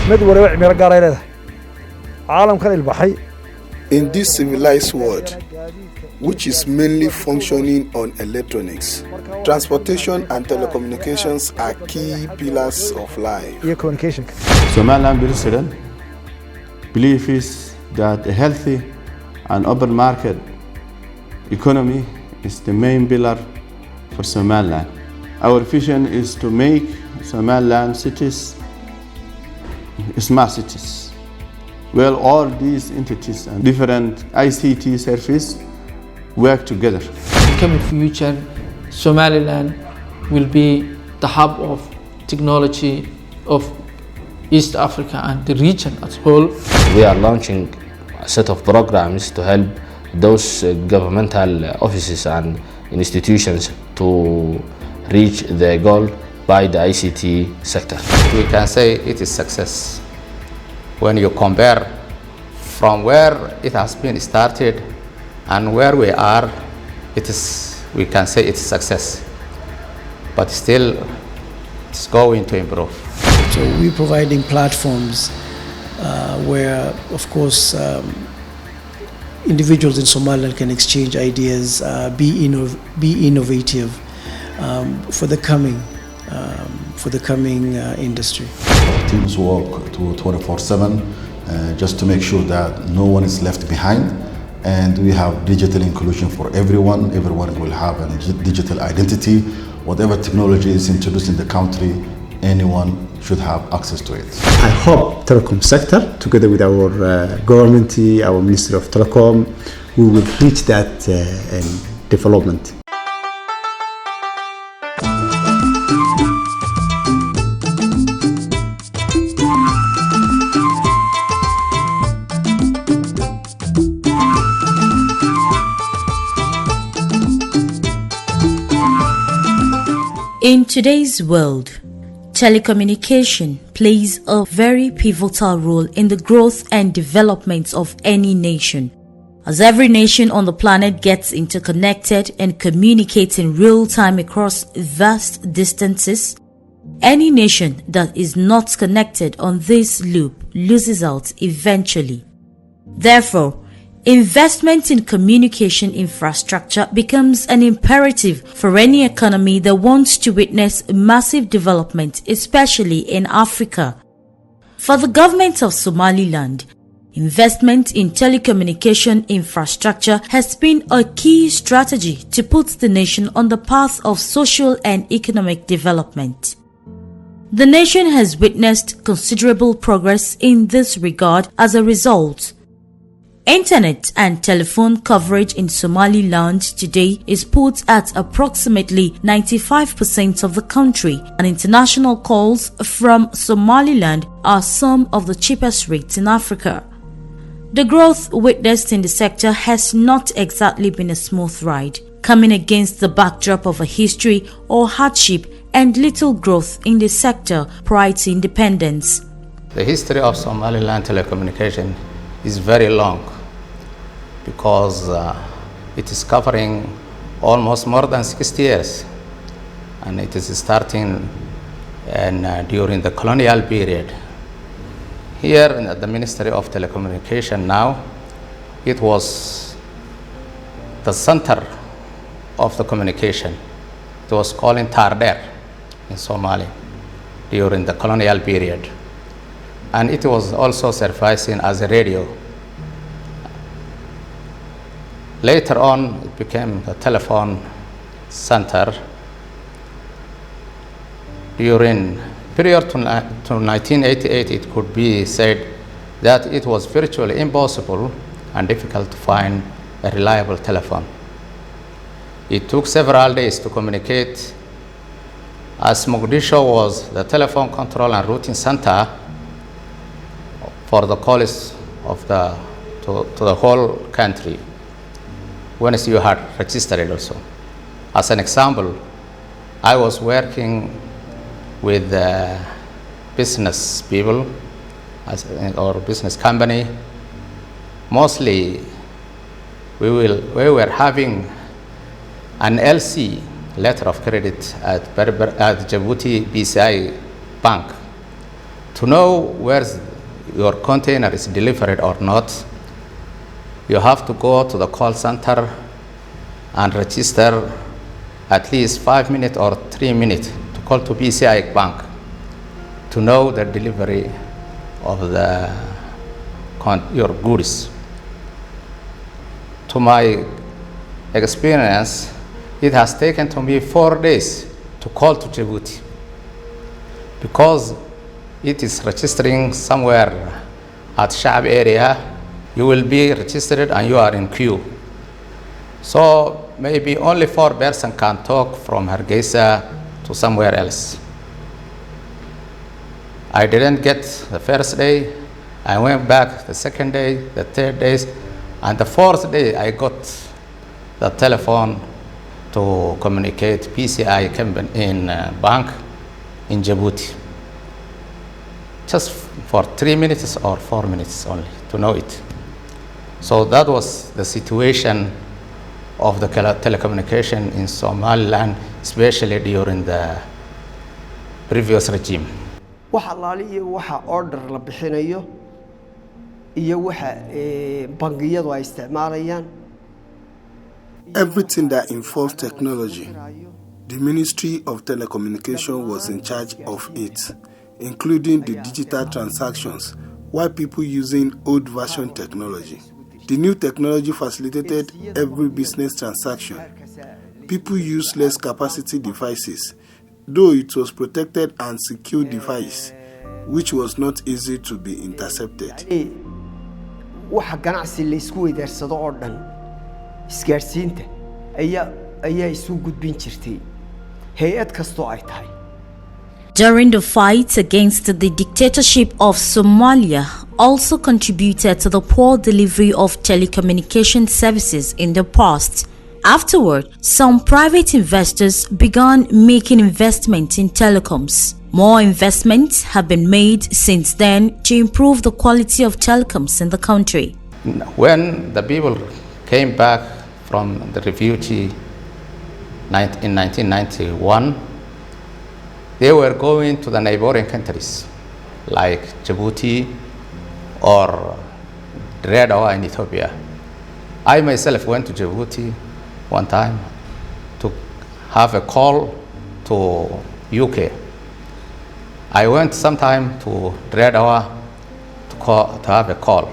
mid waliba cimilo gaar ay leedahay caalamkan ilbaxay In this civilized world, which is mainly functioning on electronics, transportation and telecommunications are key pillars of life. iyo communicationka Somaliland President believes that a healthy and open market economy is the main pillar for Somaliland. Our vision is to make Somaliland cities smart cities, where all these entities and different ICT services work together. In the coming future, Somaliland will be the hub of technology of East Africa and the region as a whole. We are launching a set of programs to help those governmental offices and institutions to reach their goal by the ICT sector. We can say it is success. When you compare from where it has been started and where we are, we can say it's success. But still, it's going to improve. So we're providing platforms where, of course, individuals in Somaliland can exchange ideas, be innovative for the coming industry. Teams work 24/7 just to make sure that no one is left behind, and we have digital inclusion for everyone. Everyone will have a digital identity. Whatever technology is introduced in the country, anyone should have access to it. I hope telecom sector, together with our government, our Ministry of Telecom, we will reach that development. In today's world, telecommunication plays a very pivotal role in the growth and development of any nation. As every nation on the planet gets interconnected and communicates in real time across vast distances, any nation that is not connected on this loop loses out eventually. Therefore, investment in communication infrastructure becomes an imperative for any economy that wants to witness massive development, especially in Africa. For the government of Somaliland, investment in telecommunication infrastructure has been a key strategy to put the nation on the path of social and economic development. The nation has witnessed considerable progress in this regard as a result. Internet and telephone coverage in Somaliland today is put at approximately 95% of the country, and international calls from Somaliland are some of the cheapest rates in Africa. The growth witnessed in the sector has not exactly been a smooth ride, coming against the backdrop of a history or hardship and little growth in the sector prior to independence. The history of Somaliland telecommunication is very long, because it is covering almost more than 60 years, and it is starting during the colonial period. Here in the Ministry of Telecommunication now, it was the center of the communication. It was called Tarder in Somali during the colonial period, and it was also servicing as a radio. Later on, it became a telephone center. During period to 1988, it could be said that it was virtually impossible and difficult to find a reliable telephone. It took several days to communicate, as Mogadishu was the telephone control and routing center for the calls of to the whole country, once you had registered it also. As an example, I was working with business people or business company. Mostly, we were having an LC, letter of credit, at Djibouti BCI Bank. To know where your container is delivered or not, you have to go to the call center and register at least 5 minutes or 3 minutes to call to BCI Bank to know the delivery of your goods. To my experience, it has taken to me 4 days to call to Djibouti because it is registering somewhere at Shab area. You will be registered and you are in queue. So maybe only 4 persons can talk from Hargeisa to somewhere else. I didn't get the first day. I went back the second day, the third day, and the fourth day I got the telephone to communicate PCI company in bank in Djibouti. Just for 3 minutes or 4 minutes only to know it. So that was the situation of the telecommunication in Somaliland, especially during the previous regime. waxa allaali iyo waxa order la bixinayo iyo waxa bangiyadu ay isticmaalayaan. Everything that involves technology, the Ministry of Telecommunication was in charge of it, including the digital transactions, while people using old version technology. The new technology facilitated every business transaction. People use less capacity devices, though it was protected and secure device, which was not easy to be intercepted. waxa ganacsi la isku weydarsado oo dhan isgaarsiinta ayaa isu gudbin jirtay hay'ad kasto ay tahay. During the fight against the dictatorship of Somalia also contributed to the poor delivery of telecommunication services in the past. Afterward, some private investors began making investments in telecoms. More investments have been made since then to improve the quality of telecoms in the country. When the people came back from the refugee in 1991, they were going to the neighboring countries like Djibouti or Dhexdhexaadna in Ethiopia. I myself went to Djibouti one time to have a call to UK. I went sometime to Dhexdhexaadna to have a call.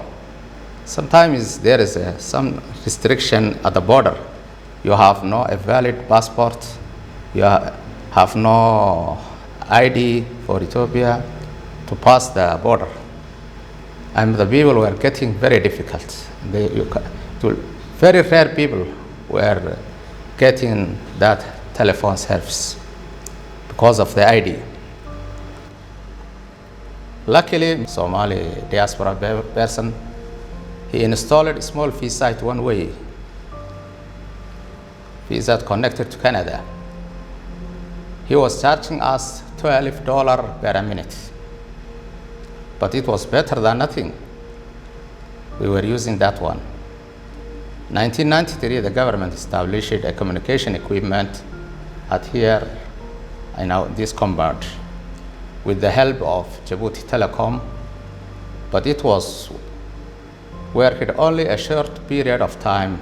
Sometimes there is some restriction at the border. You have no a valid passport. You have no ID for Ethiopia to pass the border. And the people were getting very difficult. Very rare people were getting that telephone service because of the ID. Luckily, Somali diaspora person, he installed a small fee site one way. Fee site connected to Canada. He was charging us $12 per minute. But it was better than nothing. We were using that one. 1993, the government established a communication equipment at here, this compound, with the help of Djibouti Telecom, but it was worked only a short period of time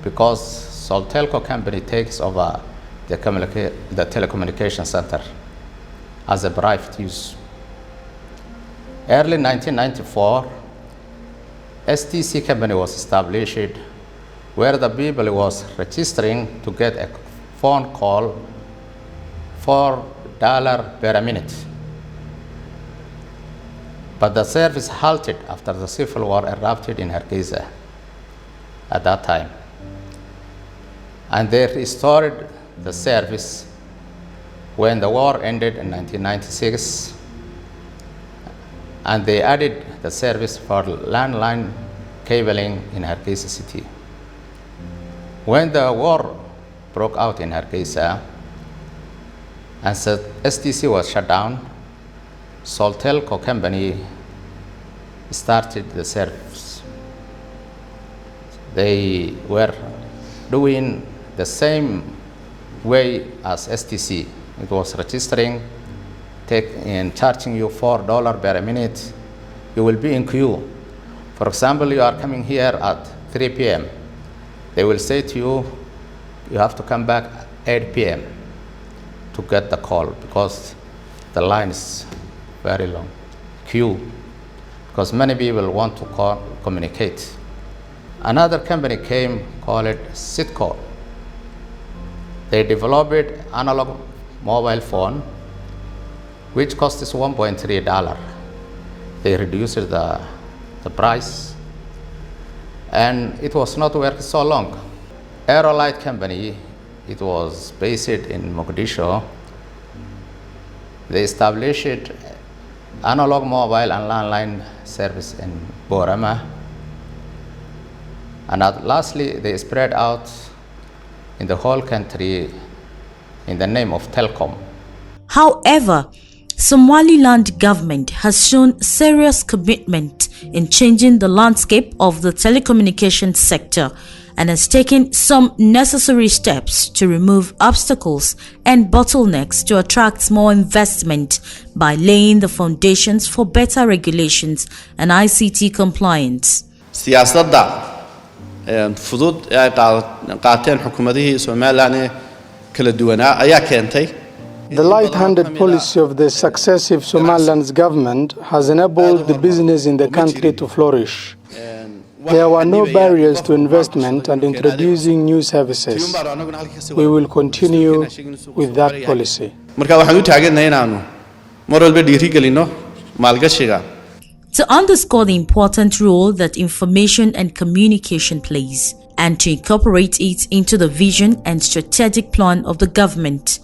because Soltelco company takes over the telecommunication center as a private use. Early 1994, STC company was established where the people was registering to get a phone call for $1 per minute. But the service halted after the civil war erupted in Hargeisa at that time. And they restored the service when the war ended in 1996, and they added the service for landline cabling in Hargeisa city. When the war broke out in Hargeisa and STC was shut down, Soltelco company started the service. They were doing the same way as STC. It was registering charging you $4 per minute, you will be in queue. For example, you are coming here at 3 p.m. They will say to you, you have to come back at 8 p.m. to get the call because the line is very long. Queue, because many people want to communicate. Another company came, called it Sitco. They developed analog mobile phone, which costs $1.3. They reduced the price, and it was not working so long. Aerolite company, it was based in Mogadishu. They established analog mobile and landline service in Baraha, and lastly they spread out in the whole country in the name of telecom. However, Somaliland government has shown serious commitment in changing the landscape of the telecommunications sector and has taken some necessary steps to remove obstacles and bottlenecks to attract more investment by laying the foundations for better regulations and ICT compliance. siyaasadda fudud ee ay qaateen xukuumadihii Soomaaliland kala duwanaa ayaa keentay. The light-handed policy of the successive Somaliland's government has enabled the business in the country to flourish. There were no barriers to investment and introducing new services. We will continue with that policy. Marka waxaan u taaganahay inaanu mar walba dhiirigelino maalgashiga. To underscore the important role that information and communication plays, and to incorporate it into the vision and strategic plan of the government,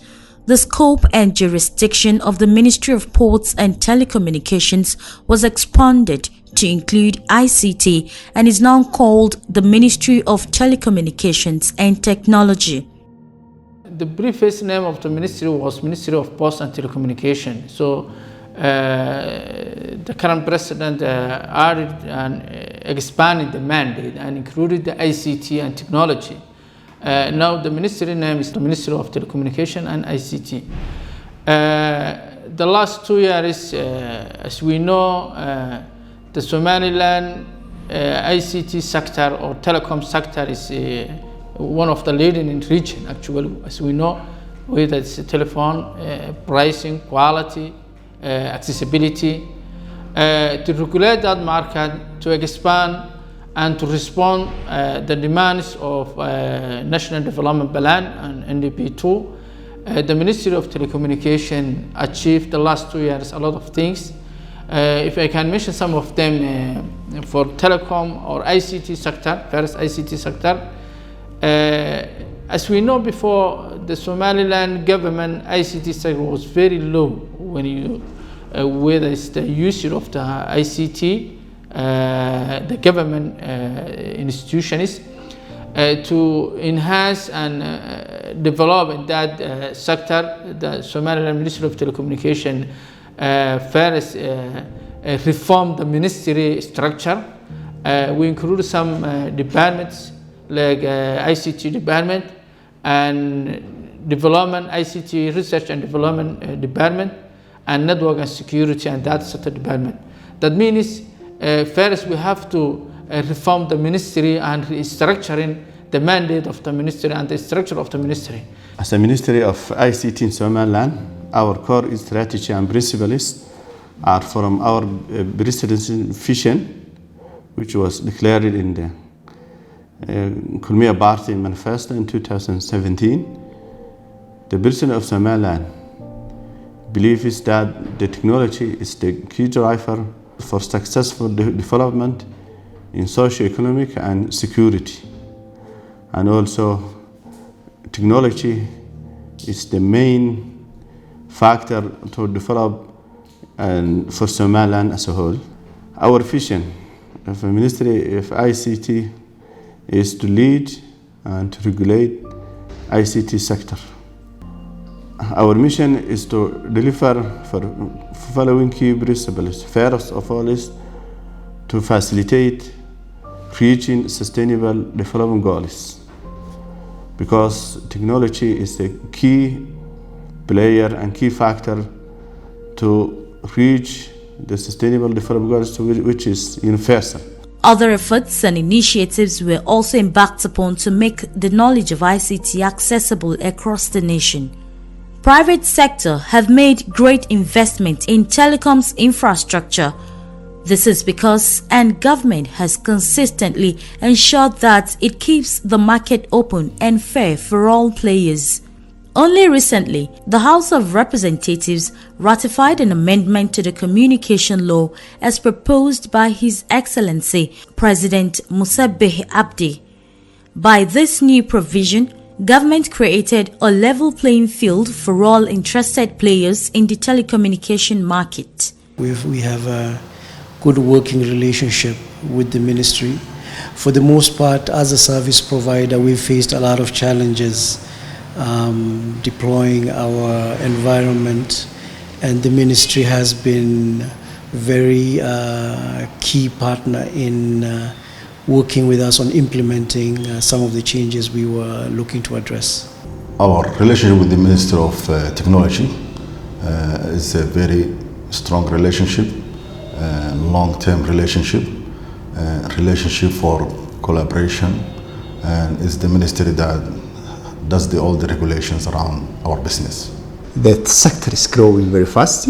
the scope and jurisdiction of the Ministry of Ports and Telecommunications was expanded to include ICT and is now called the Ministry of Telecommunications and Technology. The previous name of the ministry was Ministry of Posts and Telecommunication. So the current president added and expanded the mandate and included the ICT and technology. Now the ministry name is the Ministry of Telecommunication and ICT. The last 2 years, as we know, the Somaliland ICT sector or telecom sector is one of the leading in the region, actually, as we know, whether it's telephone, pricing, quality, accessibility, to regulate that market, to expand and to respond the demands of National Development Plan and NDP2. The Ministry of Telecommunication achieved the last 2 years a lot of things. If I can mention some of them for telecom or ICT sector, first ICT sector. As we know before, the Somaliland government ICT sector was very low when you whether it's the usage of the ICT, the government institutions, to enhance and develop in that sector. The Somaliland Ministry of Telecommunication first reformed the ministry structure. We included some departments like ICT department and development, ICT research and development department, and network and security and data center department. That means first we have to reform the ministry and restructuring the mandate of the ministry and the structure of the ministry. As a Ministry of ICT in Somaliland, our core strategy and principles are from our presidency vision, which was declared in the Keliya Party manifesto in 2017. The President of Somaliland believes that the technology is the key driver for successful development in socio-economic and security. And also, technology is the main factor to develop and for Somaliland as a whole. Our vision of the Ministry of ICT is to lead and to regulate ICT sector. Our mission is to deliver for following key principles. First of all is to facilitate reaching sustainable development goals, because technology is a key player and key factor to reach the sustainable development goals, which is universal. Other efforts and initiatives were also embarked upon to make the knowledge of ICT accessible across the nation. Private sector have made great investment in telecoms infrastructure. This is because government has consistently ensured that it keeps the market open and fair for all players. Only recently, the House of Representatives ratified an amendment to the communication law as proposed by His Excellency President Musabeh Abdi. By this new provision, government created a level playing field for all interested players in the telecommunication market. We have a good working relationship with the ministry. For the most part, as a service provider, we've faced a lot of challenges deploying our environment, and the ministry has been very key partner in working with us on implementing some of the changes we were looking to address. Our relationship with the Minister of Technology is a very strong relationship, long-term relationship for collaboration, and it's the ministry that does all the regulations around our business. The sector is growing very fast.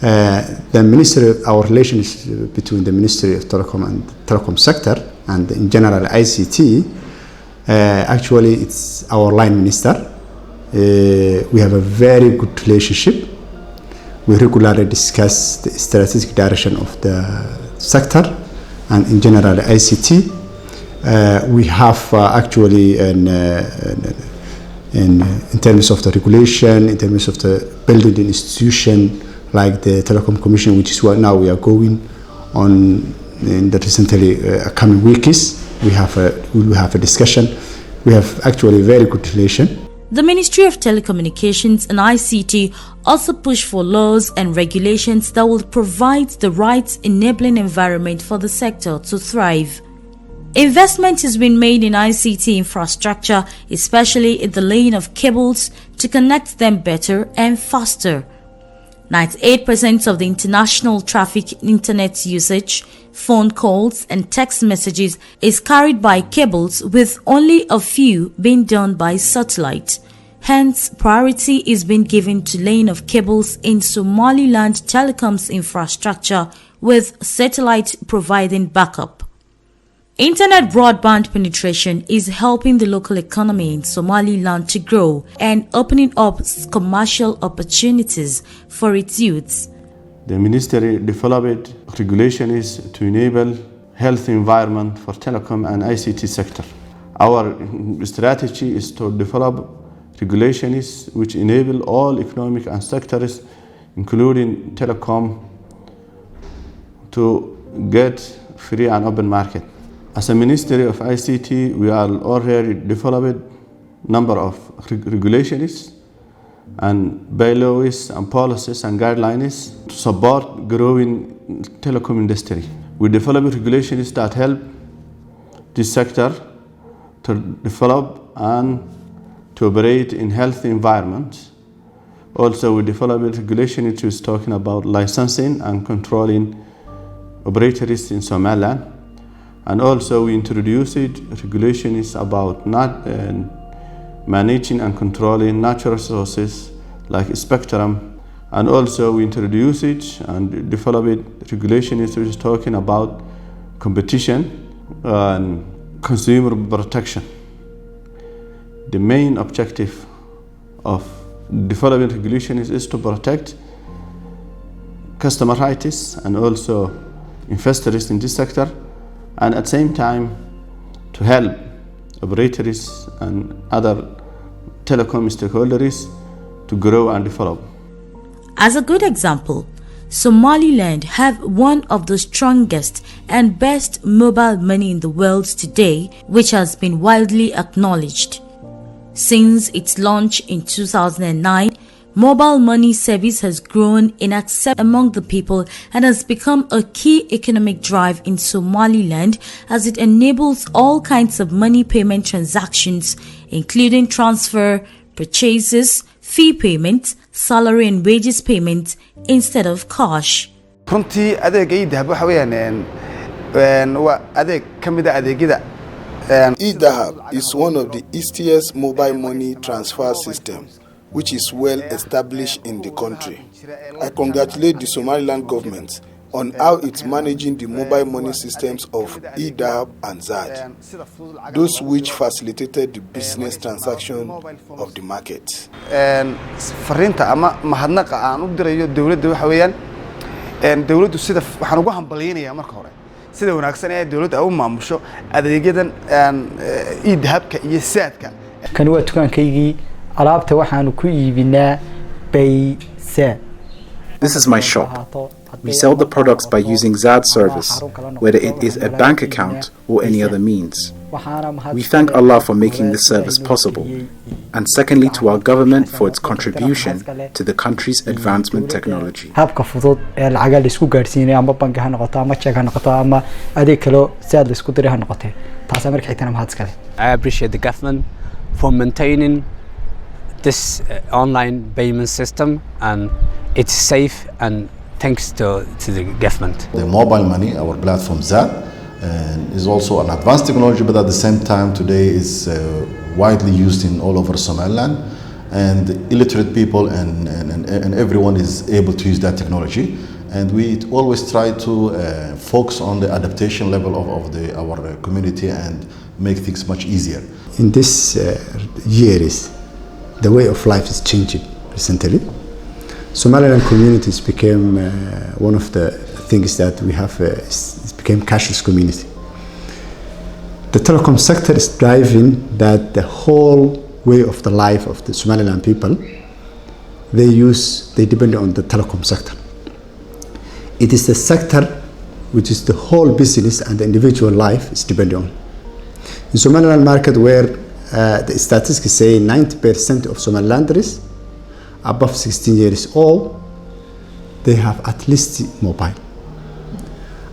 Our relationship between the Ministry of Telecom and Telecom sector and in general ICT, actually it's our line minister. We have a very good relationship. We regularly discuss the strategic direction of the sector and in general ICT. We have actually in terms of the regulation, in terms of the building the institution like the Telecom Commission, which is what now we are going on in the recently coming weeks. We will have a discussion. We have actually a very good relation. The Ministry of Telecommunications and ICT also push for laws and regulations that will provide the right enabling environment for the sector to thrive. Investment has been made in ICT infrastructure, especially in the laying of cables to connect them better and faster. 98% of the international traffic internet usage, phone calls and text messages is carried by cables, with only a few being done by satellite. Hence, priority is being given to laying of cables in Somaliland telecoms infrastructure, with satellite providing backup. Internet broadband penetration is helping the local economy in Somaliland to grow and opening up commercial opportunities for its youths. The ministry developed regulations to enable healthy environment for telecom and ICT sector. Our strategy is to develop regulations which enable all economic and sectors, including telecom, to get free and open market. As a Ministry of ICT, we are already developed number of regulations and bylaws and policies and guidelines to support growing telecom industry. We develop regulations that help this sector to develop and to operate in healthy environment. Also, we develop regulations which is talking about licensing and controlling operators in Somaliland. And also we introduced regulations about managing and controlling natural resources like spectrum. And also we introduced and developed regulations which is talking about competition and consumer protection. The main objective of developing regulations is to protect customer rights and also investors in this sector, and at the same time to help operators and other telecom stakeholders to grow and develop. As a good example, Somaliland have one of the strongest and best mobile money in the world today, which has been widely acknowledged. Since its launch in 2009, mobile money service has grown in acceptance among the people and has become a key economic drive in Somaliland, as it enables all kinds of money payment transactions, including transfer, purchases, fee payment, salary and wages payment instead of cash. runtii adeeg e-dahab waxa weeyaan waa adeeg ka mid ah adeegyada e-dahab is one of the easiest mobile money transfer systems which is well established in the country. I congratulate the Somaliland government on how it's managing the mobile money systems of e-dahab and Zad, those which facilitated the business transaction of the market. fariinta ama mahadnaqa aan u dirayo dawladda waxa weeyaan dawladdu sida waxaan ugu hambalyeynaya marka hore sida wanaagsan ee dawladda u maamusho adeegyadan e-dahabka iyo saadka. kan waa dukaankaygii alaabta waxaan ku iibinaa baysa. This is my shop. We sell the products by using Zad service, whether it is a bank account or any other means. We thank Allah for making this service possible, and secondly to our government for its contribution to the country's advancement technology. habka fudud ee lacag la isku gaarsiinay ama bank ha noqoto ama check ha noqoto ama adeeg kale Zad la isku diray ha noqotay taas markay xigtana mahad iskale. I appreciate the government for maintaining this online payment system, and it's safe, and thanks to the government. The mobile money, our platform Zad, is also an advanced technology, but at the same time today is widely used in all over Somaliland, and illiterate people and everyone is able to use that technology. And we always try to focus on the adaptation level of our community and make things much easier. In this years, the way of life is changing recently. Somaliland communities became one of the things that we have, it became cashless community. The telecom sector is driving that the whole way of the life of the Somaliland people, they depend on the telecom sector. It is the sector which is the whole business and the individual life is dependent on. In Somaliland market where the statistics say 90% of Somalilanders above 16 years old, they have at least mobile.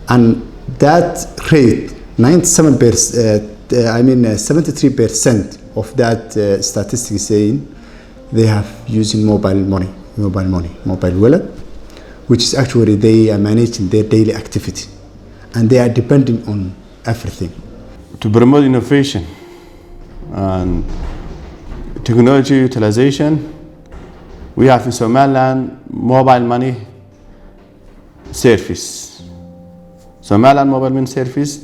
And that rate, 73% of that statistic saying they have using mobile wallet, which is actually they are managing their daily activity. And they are depending on everything. To promote innovation and technology utilization, we have in Somaliland mobile money service. Somaliland mobile money service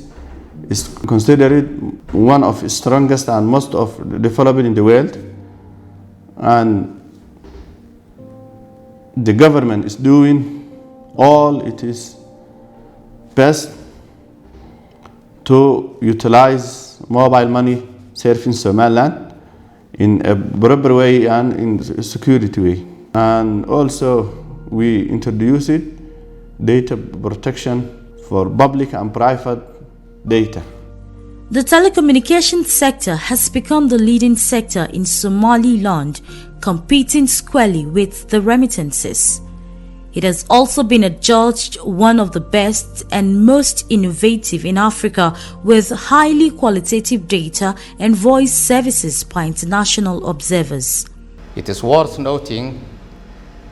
is considered one of the strongest and most developed in the world, and the government is doing all it is best to utilize mobile money service in Somaliland in a proper way and in a security way. And also we introduced data protection for public and private data. The telecommunications sector has become the leading sector in Somaliland, competing squarely with the remittances. It has also been adjudged one of the best and most innovative in Africa, with highly qualitative data and voice services by international observers. It is worth noting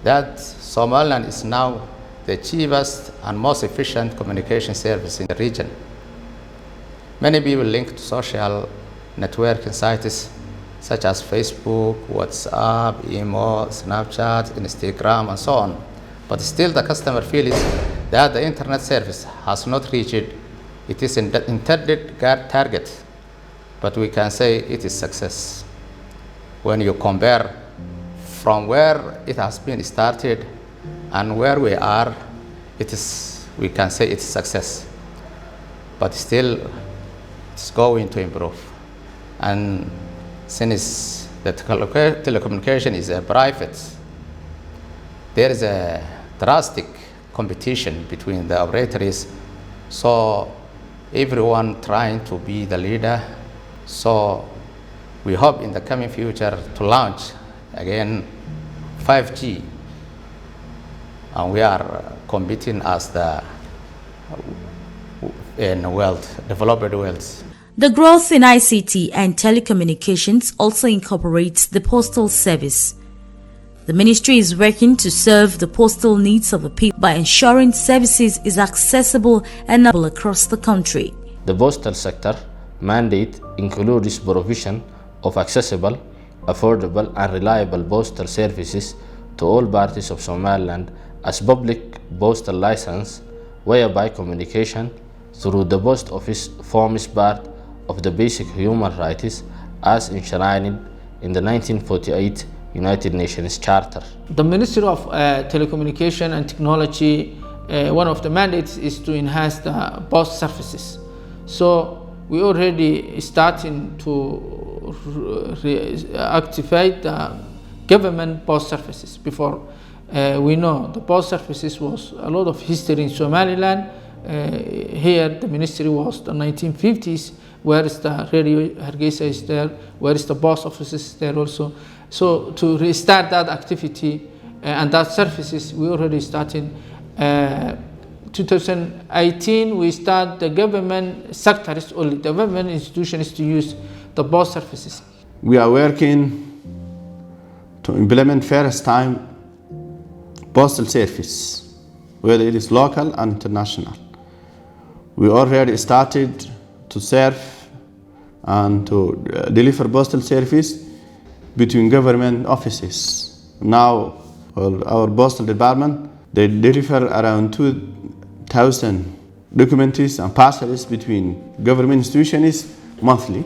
that Somaliland is now the cheapest and most efficient communication service in the region. Many people link to social networking sites such as Facebook, WhatsApp, Imo, Snapchat, Instagram, and so on. But still the customer feels that the internet service has not reached its intended target, but we can say it is success. When you compare from where it has been started and where we are, we can say it's success. But still, it's going to improve. And since the telecommunication is a private, there is a drastic competition between the operators, so everyone trying to be the leader. So we hope in the coming future to launch again 5G, and we are competing as the developed worlds. The growth in ICT and telecommunications also incorporates the postal service. The ministry is working to serve the postal needs of the people by ensuring services is accessible and available across the country. The postal sector mandate includes provision of accessible, affordable and reliable postal services to all parties of Somaliland as public postal license, whereby communication through the post office forms part of the basic human rights as enshrined in the 1948 United Nations Charter. The Ministry of Telecommunication and Technology, one of the mandates is to enhance the post services. So we already starting to activate the government post services. Before we know the post services was a lot of history in Somaliland. Here the ministry was the 1950s. Where is the radio Hargeisa is there? Where is the post offices there also? So to restart that activity and that services, we already started. 2018 we start the government sectors only, the government institutions to use the post services. We are working to implement first time postal service, whether it is local and international. We already started to serve and to deliver postal service between government offices. Now, our postal department, they deliver around 2,000 documents and parcels between government institutions monthly.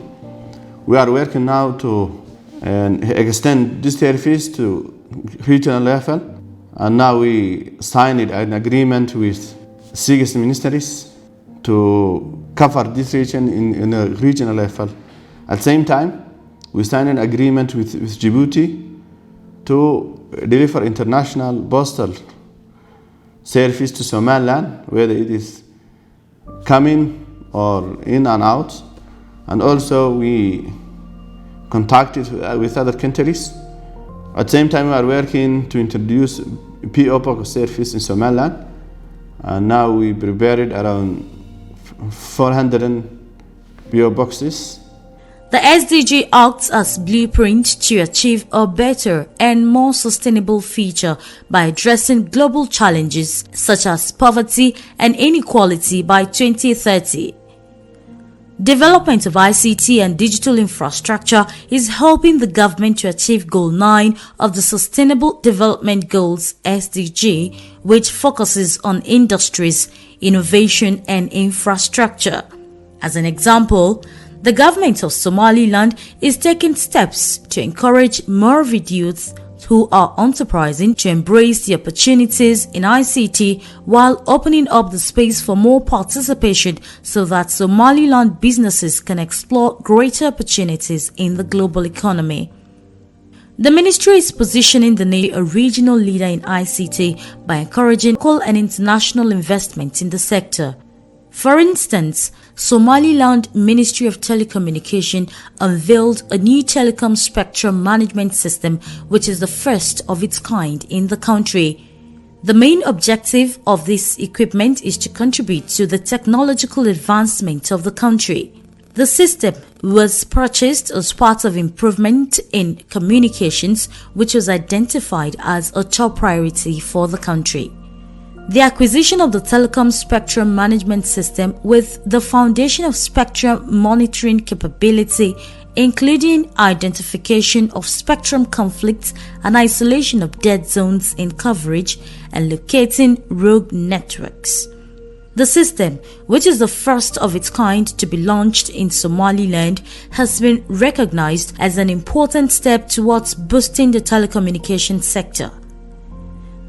We are working now to extend this service to regional level, and now we signed an agreement with 6 ministries to cover this region in a regional level. At the same time, we signed an agreement with Djibouti to deliver international postal service to Somaliland, whether it is coming or in and out. And also we contacted with other countries. At the same time, we are working to introduce PO Box service in Somaliland. And now we prepared around 400 PO boxes. The SDG acts as blueprint to achieve a better and more sustainable future by addressing global challenges such as poverty and inequality by 2030. Development of ICT and digital infrastructure is helping the government to achieve Goal 9 of the Sustainable Development Goals (SDG), which focuses on industries, innovation and infrastructure. As an example, the government of Somaliland is taking steps to encourage more youths who are enterprising to embrace the opportunities in ICT while opening up the space for more participation so that Somaliland businesses can explore greater opportunities in the global economy. The ministry is positioning the nation a regional leader in ICT by encouraging local and international investment in the sector. For instance, Somaliland Ministry of Telecommunication unveiled a new telecom spectrum management system which is the first of its kind in the country. The main objective of this equipment is to contribute to the technological advancement of the country. The system was purchased as part of improvement in communications, which was identified as a top priority for the country. The acquisition of the telecom spectrum management system with the foundation of spectrum monitoring capability, including identification of spectrum conflicts and isolation of dead zones in coverage and locating rogue networks. The system, which is the first of its kind to be launched in Somaliland, has been recognized as an important step towards boosting the telecommunications sector.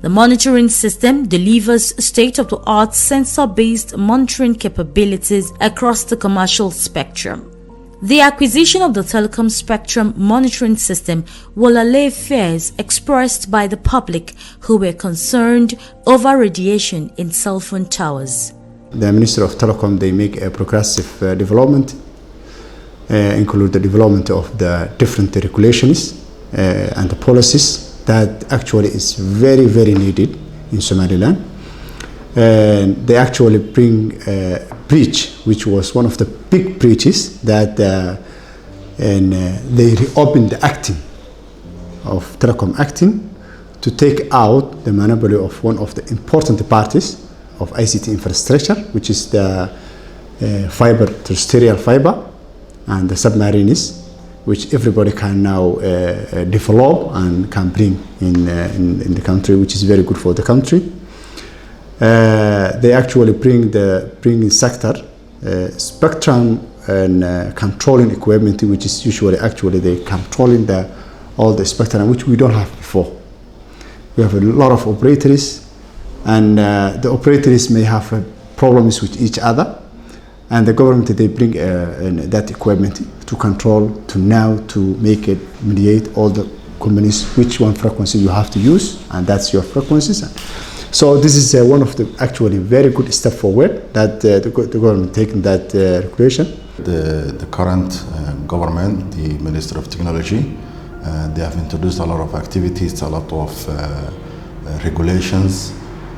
The monitoring system delivers state-of-the-art sensor-based monitoring capabilities across the commercial spectrum. The acquisition of the telecom spectrum monitoring system will allay fears expressed by the public who were concerned over radiation in cell phone towers. The Ministry of Telecom, they make a progressive development, include the development of the different regulations and the policies that actually is very, very needed in Somaliland. And they actually bring a breach, which was one of the big breaches that they reopened the acting of telecom acting to take out the monopoly of one of the important parties of ICT infrastructure, which is the fiber, terrestrial fiber, and the submarines, which everybody can now develop and can bring in the country, which is very good for the country. They actually bring the sector spectrum and controlling equipment, which is usually actually they controlling all the spectrum, which we don't have before. We have a lot of operators, and the operators may have problems with each other, and the government, they bring that equipment to control, to make it mediate all the companies which one frequency you have to use, and that's your frequencies. So this is one of the actually very good step forward that the government taking that regulation. The current government, the Minister of Technology, they have introduced a lot of activities, a lot of regulations.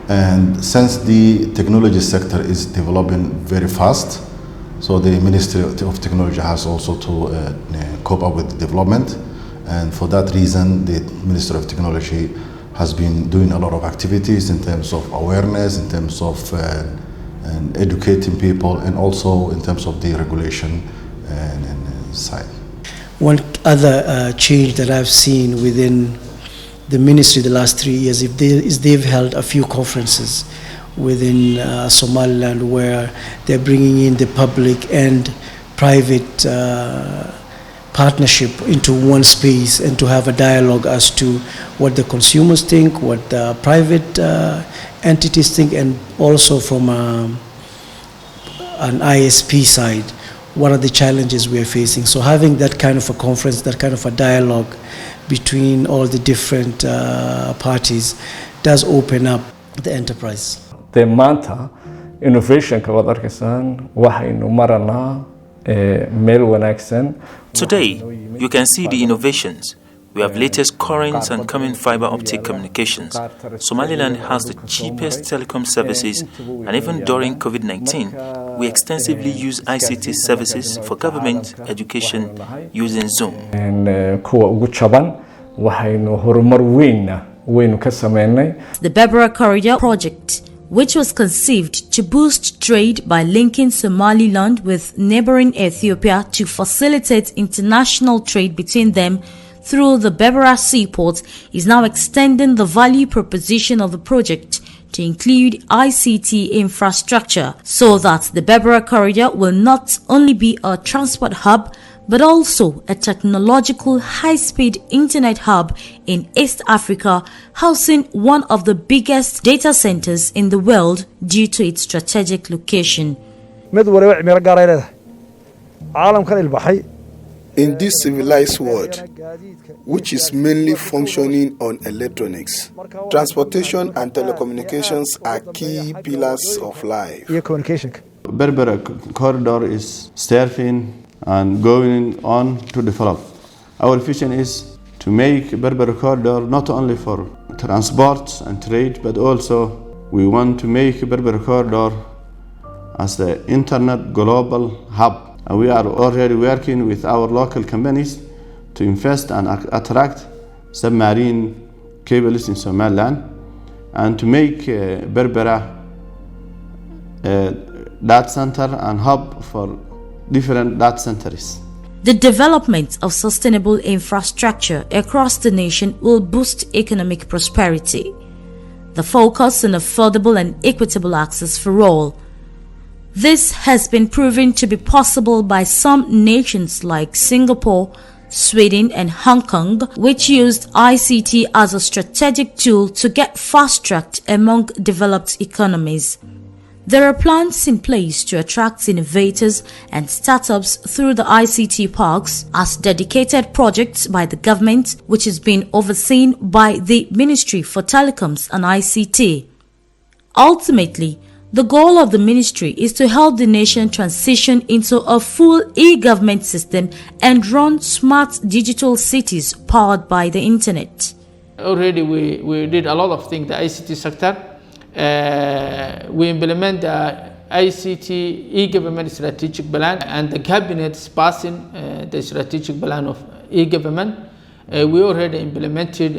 And since the technology sector is developing very fast, so the Ministry of Technology has also to cope up with the development. And for that reason, the Ministry of Technology has been doing a lot of activities in terms of awareness, in terms of and educating people, and also in terms of the regulation and side. One other change that I've seen within the ministry the last 3 years is they've held a few conferences within Somaliland where they're bringing in the public and private partnership into one space and to have a dialogue as to what the consumers think, what the private entities think, and also from an ISP side, what are the challenges we are facing. So having that kind of a conference, that kind of a dialogue between all the different parties does open up the enterprise. The maanta innovation-ka waad arkaysaan waxaynu maranaa meel wanaagsan. Today, you can see the innovations. We have latest current and coming fiber optic communications. Somaliland has the cheapest telecom services, and even during COVID-19, we extensively use ICT services for government education using Zoom. Kuwa ugu jaban waxaynu horumar weyn ka sameynay. The Barbara Corridor project, which was conceived to boost trade by linking Somaliland with neighboring Ethiopia to facilitate international trade between them through the Barbara seaport, is now extending the value proposition of the project to include ICT infrastructure, so that the Barbara Corridor will not only be a transport hub but also a technological high-speed internet hub in East Africa, housing one of the biggest data centers in the world due to its strategic location. In this civilized world, which is mainly functioning on electronics, transportation and telecommunications are key pillars of life. Berbera corridor is serving and going on to develop. Our vision is to make Berbera corridor not only for transport and trade, but also we want to make Berbera corridor as the internet global hub. And we are already working with our local companies to invest and attract submarine cables in Somaliland and to make Berbera a data center and hub for different data centers. The development of sustainable infrastructure across the nation will boost economic prosperity. The focus on affordable and equitable access for all. This has been proven to be possible by some nations like Singapore, Sweden and Hong Kong, which used ICT as a strategic tool to get fast-tracked among developed economies. There are plans in place to attract innovators and startups through the ICT parks as dedicated projects by the government, which is being overseen by the Ministry for Telecoms and ICT. Ultimately, the goal of the ministry is to help the nation transition into a full e-government system and run smart digital cities powered by the internet. Already we did a lot of things in the ICT sector. We implement the ICT e-government strategic plan, and the cabinet is passing the strategic plan of e-government. We already implemented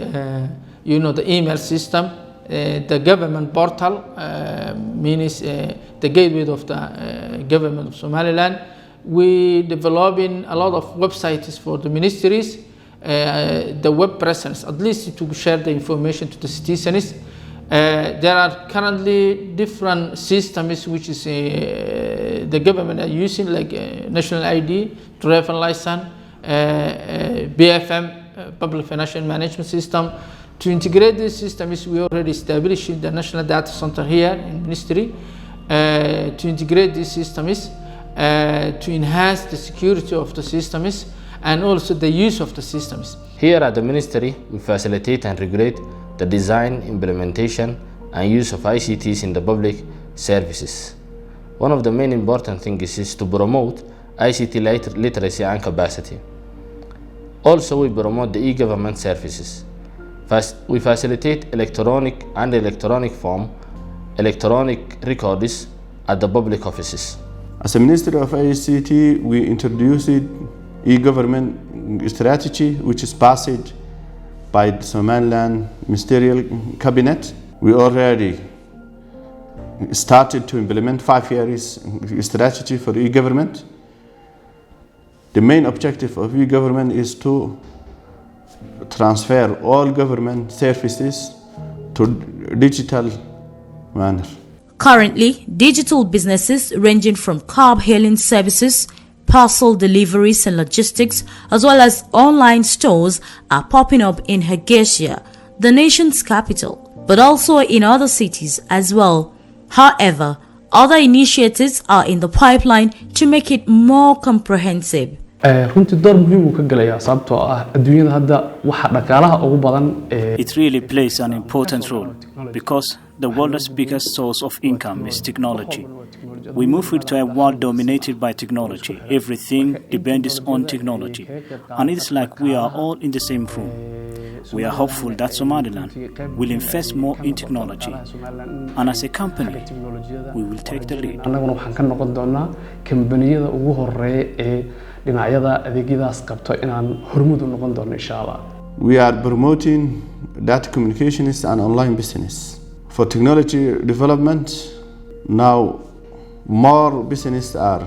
you know, the email system, the government portal, means the gateway of the government of Somaliland. We developing a lot of websites for the ministries, the web presence, at least to share the information to the citizens. There are currently different systems which is the government are using, like national ID, driver license, BFM, public financial management system. To integrate these systems, we already established the national data center here in ministry to integrate these systems, to enhance the security of the systems and also the use of the systems. Here at the ministry, we facilitate and regulate the design, implementation, and use of ICTs in the public services. One of the main important things is to promote ICT literacy and capacity. Also, we promote the e-government services. We facilitate electronic and electronic form, electronic records at the public offices. As a Ministry of ICT, we introduced e-government strategy, which is passed by the Somaliland Ministerial Cabinet. We already started to implement 5 years strategy for e-government. The main objective of e-government is to transfer all government services to digital manner. Currently, digital businesses ranging from car hailing services, parcel deliveries and logistics, as well as online stores are popping up in Hargeisa, the nation's capital, but also in other cities as well. However, other initiatives are in the pipeline to make it more comprehensive. runtii door muhiim uu ka galayaa sababtoo ah adduunyada hadda waxa dhaqaalaha ugu badan It really plays an important role because the world's biggest source of income is technology. We move into a world dominated by technology. Everything depends on technology. And it's like we are all in the same room. We are hopeful that Somaliland will invest more in technology. And as a company, we will take the lead. annaguna waxaan ka noqon doonaa kambaniyada ugu horeeya ee dhinacyada adeegyadaas qabto inaan hormuud u noqon doono insha Allah. We are promoting data communications and online business. For technology development, now more businesses are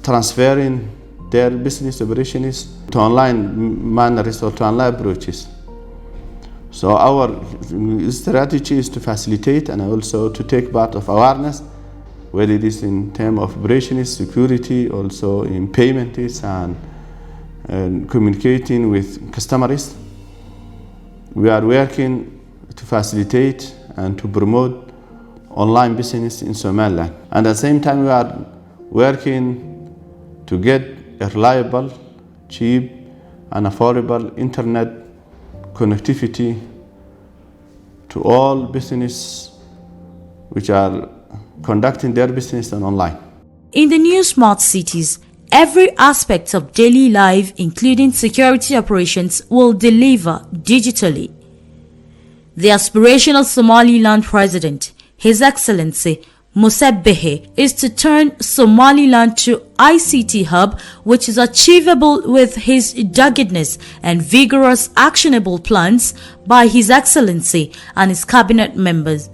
transferring their business operations to online manners or to online approaches. So our strategy is to facilitate and also to take part of awareness, whether it is in terms of operations, security, also in payments and communicating with customers. We are working to facilitate and to promote online business in Somaliland. And at the same time, we are working to get a reliable, cheap, and affordable internet connectivity to all business which are conducting their business online. In the new smart cities, every aspect of daily life, including security operations, will deliver digitally. The aspirational Somaliland President, His Excellency Musebbehe, is to turn Somaliland to ICT hub, which is achievable with his doggedness and vigorous actionable plans by His Excellency and his cabinet members.